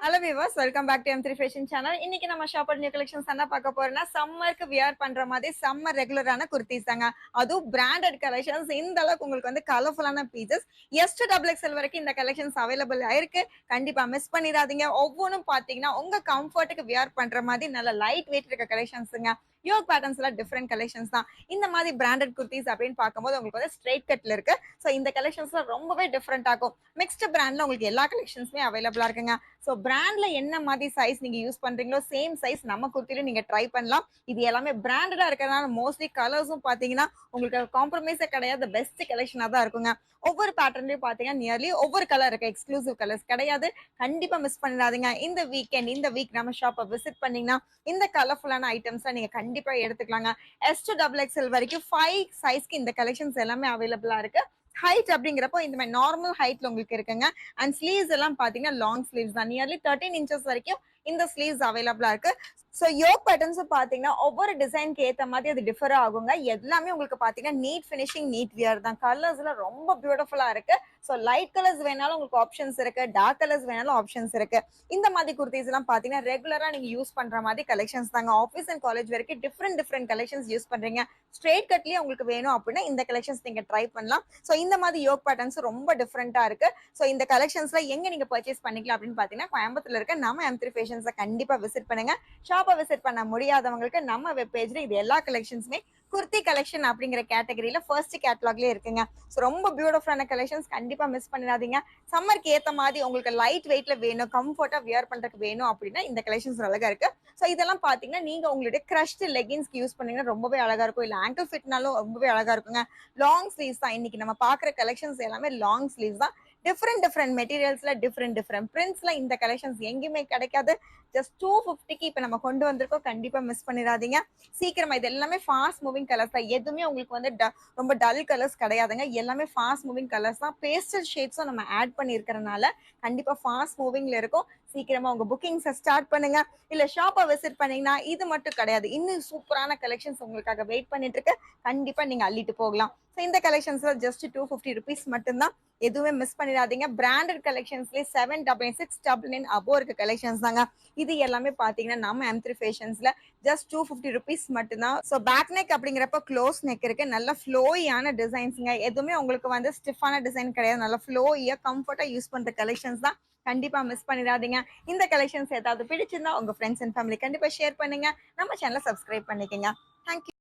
Hello viewers, welcome back to M3 fashion channel. இன்னைக்கு நம்ம ஷாப்போட நியூ கலெக்ஷன்ஸ் என்ன பார்க்க போறோம்னா, சம்மருக்கு வியர் பண்ற மாதிரி சம்மர் ரெகுலரான குர்த்திஸ் தாங்க. அதுவும் பிராண்டட் கலெக்ஷன்ஸ். இந்த அளவுக்கு உங்களுக்கு வந்து கலர்ஃபுல்லான பீசஸ் S to XXL வரைக்கும் இந்த கலெக்ஷன்ஸ் அவைலபிள் ஆயிருக்கு. கண்டிப்பா மிஸ் பண்ணிடாதீங்க. ஒவ்வொன்றும் பாத்தீங்கன்னா உங்க கம்ஃபர்ட்டுக்கு வியர் பண்ற மாதிரி நல்ல லைட் வெயிட் இருக்க கலெக்ஷன்ஸுங்க. யோக் பேட்டர்ன்ஸ் எல்லாம் டிஃப்ரெண்ட் கலெக்ஷன்ஸ் தான். இந்த மாதிரி பிராண்டட் குர்த்திஸ் அப்படின்னு பார்க்கும்போது உங்களுக்கு வந்து ஸ்ட்ரெயிட் கட்ல இருக்கு. ஸோ இந்த கலெக்ஷன்ஸ்ல ரொம்பவே டிஃப்ரெண்ட் ஆகும். மிக்ஸ்டு பிராண்ட்ல உங்களுக்கு எல்லா கலெக்ஷன்ஸுமே அவைலபிளா இருக்குங்க. ஸோ பிராண்ட்ல என்ன மாதிரி சைஸ் நீங்க யூஸ் பண்றீங்களோ சேம் சைஸ் நம்ம குர்த்திலும் நீங்க ட்ரை பண்ணலாம். இது எல்லாமே பிராண்டடா இருக்கிறதுனால மோஸ்ட்லி கலர்ஸும் பாத்தீங்கன்னா உங்களுக்கு காம்ப்ரமைஸே கிடையாது. பெஸ்ட் கலெக்ஷனா தான் இருக்குங்க. ஒவ்வொரு பேட்டர்ன்லயும் பாத்தீங்கன்னா நியர்லி ஒவ்வொரு கலர் இருக்கு. எக்ஸ்க்ளூசிவ் கலர்ஸ் கிடையாது. கண்டிப்பா மிஸ் பண்ணிடாதீங்க. இந்த வீக் நம்ம ஷாப்பை விசிட் பண்ணீங்கன்னா இந்த கலர்ஃபுல்லான ஐட்டம்ஸ் நீங்க கண்டிப்பா எடுத்துக்கலாங்க. S to XXL வரைக்கும் 5 சைஸ்க்கு இந்த கலெக்ஷன்ஸ் எல்லாமே அவைலபிளா இருக்கு. ஹைட் அப்படிங்கிறப்போ இந்த மாதிரி நார்மல் ஹைட்ல உங்களுக்கு இருக்குங்க. அண்ட் ஸ்லீவ்ஸ் எல்லாம் பாத்தீங்கன்னா லாங் ஸ்லீவ்ஸ் தான். நியர்லி 13 இன்ச்சஸ் வரைக்கும் இந்த ஸ்லீவ்ஸ் அவைலபிளா இருக்கு. ஸோ யோக் பேட்டர்ன்ஸும் பாத்தீங்கன்னா ஒவ்வொரு டிசைனுக்கு ஏத்த மாதிரி அது டிஃபர் ஆகுங்க. எல்லாமே உங்களுக்கு பாத்தீங்கன்னா நீட் ஃபினிஷிங், நீட் வியர் தான். கலர்ஸ்ல ரொம்ப பியூட்டிஃபுல்லா இருக்கு. ஸோ லைட் கலர்ஸ் வேணாலும் உங்களுக்கு ஆப்ஷன்ஸ் இருக்கு, டார்க் கலர்ஸ் வேணாலும் ஆப்ஷன்ஸ் இருக்கு. இந்த மாதிரி குர்த்திஸ் எல்லாம் பாத்தீங்கன்னா ரெகுலரா நீங்க யூஸ் பண்ற மாதிரி கலெக்ஷன்ஸ் தாங்க. ஆஃபீஸ் அண்ட் காலேஜ் வரைக்கும் டிஃப்ரெண்ட் கலெக்ஷன்ஸ் யூஸ் பண்றீங்க. ஸ்ட்ரெயிட் கட்லயே உங்களுக்கு வேணும் அப்படின்னா இந்த கலெக்ஷன்ஸ் நீங்க ட்ரை பண்ணலாம். ஸோ இந்த மாதிரி யோக் பேட்டர்ன்ஸ் ரொம்ப டிஃப்ரெண்டா இருக்கு. ஸோ இந்த கலெக்ஷன்ஸ்ல எங்க நீங்க பர்ச்சேஸ் பண்ணிக்கலாம் அப்படின்னு பாத்தீங்கன்னா கோயம்புத்தூர்ல இருக்க நம்ம M3 ஃபேஷன்ஸை கண்டிப்பா விசிட் பண்ணுங்க. ஷாப்பை விசிட் பண்ண முடியாதவங்களுக்கு நம்ம வெப் பேஜ்ல இது எல்லா கலெக்ஷன்ஸுமே குர்த்தி கலெக்ஷன் அப்படிங்கிற கேட்டகரியில ஃபர்ஸ்ட் கேட்டலாக்லயே இருக்குங்க. ஸோ ரொம்ப பியூட்டிஃபுல்லான கலெக்ஷன்ஸ் கண்டிப்பா மிஸ் பண்ணிடாதீங்க. சம்மருக்கு ஏத்த மாதிரி உங்களுக்கு லைட் வெயிட்ல வேணும், கம்ஃபர்ட்டா வியர் பண்றதுக்கு வேணும் அப்படின்னா இந்த கலெக்ஷன்ஸ் அழகா இருக்கு. ஸோ இதெல்லாம் பாத்தீங்கன்னா நீங்க உங்களுடைய கிரஷ்ட் லெகின்ஸ்க்கு யூஸ் பண்ணீங்கன்னா ரொம்பவே அழகா இருக்கும். இல்ல ஆங்கிள் ஃபிட்னாலும் ரொம்பவே அழகா இருக்குங்க. லாங் ஸ்லீவ்ஸ் தான் இன்னைக்கு நம்ம பாக்குற கலெக்ஷன்ஸ் எல்லாமே லாங் ஸ்லீவ்ஸ் தான். டிஃப்ரெண்ட் மெட்டீரியல்ஸ்ல டிஃப்ரெண்ட் பிரிண்ட்ஸ்ல இந்த கலெக்ஷன்ஸ் எங்கேயுமே கிடைக்காது. ஜஸ்ட் 250க்கு இப்ப நம்ம கொண்டு வந்திருக்கோம். கண்டிப்பா மிஸ் பண்ணிடாதீங்க. சீக்கிரமா இது எல்லாமே ஃபாஸ்ட் மூவிங் கலர்ஸ் தான். எதுவுமே உங்களுக்கு வந்து ரொம்ப டல் கலர்ஸ் கிடையாதுங்க. எல்லாமே ஃபாஸ்ட் மூவிங் கலர்ஸ் தான். பேஸ்டல் ஷேட்ஸும் நம்ம ஆட் பண்ணி இருக்கிறதுனால கண்டிப்பா ஃபாஸ்ட் மூவிங்ல இருக்கும். சீக்கிரமா உங்க புக்கிங்ஸை ஸ்டார்ட் பண்ணுங்க. இல்ல ஷாப்பை விசிட் பண்ணீங்கன்னா இது மட்டும் கிடையாது, இன்னும் சூப்பரான கலெக்ஷன்ஸ் உங்களுக்காக வெயிட் பண்ணிட்டு இருக்கு. கண்டிப்பா நீங்க அள்ளிட்டு போகலாம். ஸோ இந்த கலெக்ஷன்ஸ்ல ஜஸ்ட் 250 ருபீஸ் மட்டும்தான். எதுவுமே மிஸ் பண்ணிடாதீங்க. பிராண்டட் கலெக்ஷன்ஸ்லேயே 799 அபோவ் இருக்க கலெக்ஷன்ஸ் தாங்க. இது எல்லாமே பாத்தீங்கன்னா நம்ம M3 ஃபேஷன்ஸ்ல ஜஸ்ட் 250 ருபீஸ் மட்டும்தான். ஸோ பேக் நெக் அப்படிங்கிறப்ப க்ளோஸ் நெக் இருக்கு. நல்ல ஃப்ளோயான டிசைன்ஸுங்க. எதுவுமே உங்களுக்கு வந்து ஸ்டிஃபான டிசைன் கிடையாது. நல்ல ஃப்ளோயா கம்ஃபர்ட்டா யூஸ் பண்ற கலெக்ஷன்ஸ் தான். கண்டிப்பா மிஸ் பண்ணிடாதீங்க. இந்த கலெக்ஷன்ஸ் ஏதாவது பிடிச்சிருந்தா உங்க ஃப்ரெண்ட்ஸ் அண்ட் ஃபேமிலி கண்டிப்பா ஷேர் பண்ணுங்க. நம்ம சேனலை சப்ஸ்கிரைப் பண்ணிக்கங்க. தேங்க்யூ.